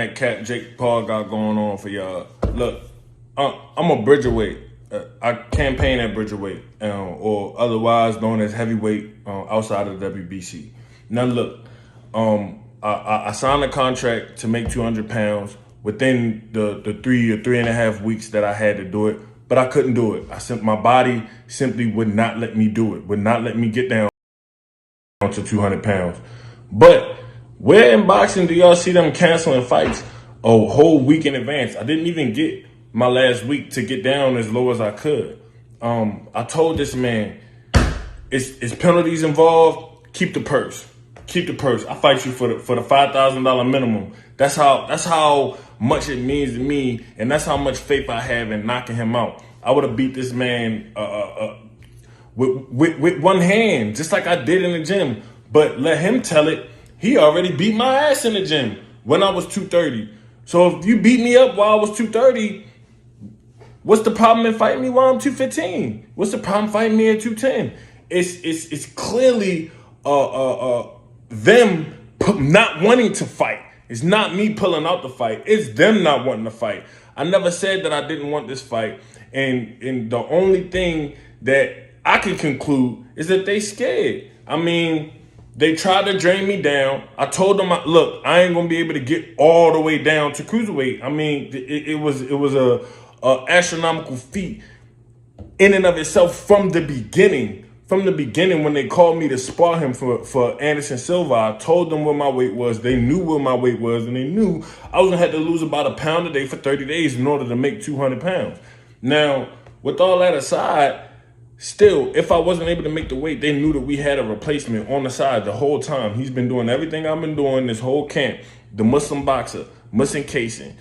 that cat Jake Paul got going on for y'all. Look, I'm a Bridgerweight. I campaign at Bridgerweight, or otherwise known as heavyweight outside of the WBC. Now look, I signed a contract to make 200 pounds within the 3.5 weeks that I had to do it, but I couldn't do it. My body simply would not let me do it, would not let me get down to 200 pounds. But where in boxing do y'all see them canceling fights a whole week in advance? I didn't even get my last week to get down as low as I could. I told this man, it's penalties involved. Keep the purse. Keep the purse. I fight you for the $5,000 minimum. That's how much it means to me, and that's how much faith I have in knocking him out. I would have beat this man with one hand, just like I did in the gym. But let him tell it. He already beat my ass in the gym when I was 230. So if you beat me up while I was 230, what's the problem in fighting me while I'm 215? What's the problem fighting me at 210? It's clearly them not wanting to fight. It's not me pulling out the fight. It's them not wanting to fight. I never said that I didn't want this fight. And the only thing that I can conclude is that they scared. I mean, they tried to drain me down. I told them, look, I ain't gonna be able to get all the way down to cruiserweight. I mean, it was a astronomical feat in and of itself from the beginning. From the beginning, when they called me to spar him for Anderson Silva, I told them what my weight was. They knew what my weight was, and they knew I was gonna have to lose about a pound a day for 30 days in order to make 200 pounds. Now, with all that aside, still, if I wasn't able to make the weight, they knew that we had a replacement on the side the whole time. He's been doing everything I've been doing this whole camp. The Muslim boxer, Muslim Kasim,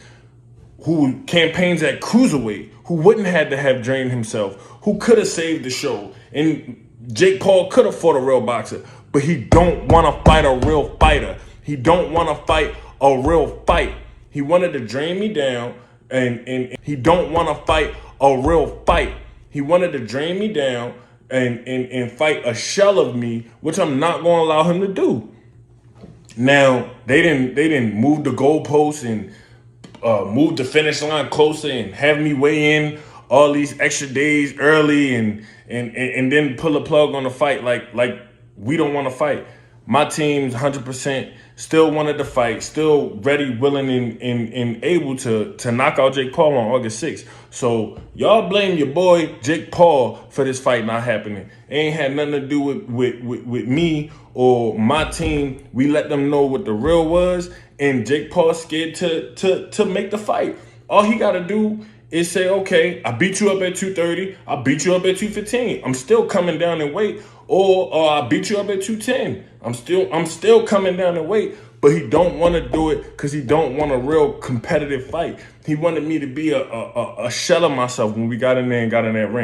who campaigns at cruiserweight, who wouldn't have to have drained himself, who could have saved the show. And Jake Paul could have fought a real boxer, but he don't want to fight a real fighter. He don't want to fight a real fight. He wanted to drain me down, and he don't want to fight a real fight. He wanted to drain me down and fight a shell of me, which I'm not going to allow him to do. Now, they didn't move the goalposts and move the finish line closer and have me weigh in all these extra days early and then pull a plug on the fight like we don't want to fight. My team's 100% still wanted to fight, still ready, willing, and able to knock out Jake Paul on August 6th. So y'all blame your boy Jake Paul for this fight not happening. It ain't had nothing to do with me or my team. We let them know what the real was, and Jake Paul scared to make the fight. All he got to do is say, okay, I beat you up at 230. I beat you up at 215. I'm still coming down in weight. Or I beat you up at 210. I'm still coming down in weight. But he don't want to do it because he don't want a real competitive fight. He wanted me to be a shell of myself when we got in there and got in that ring.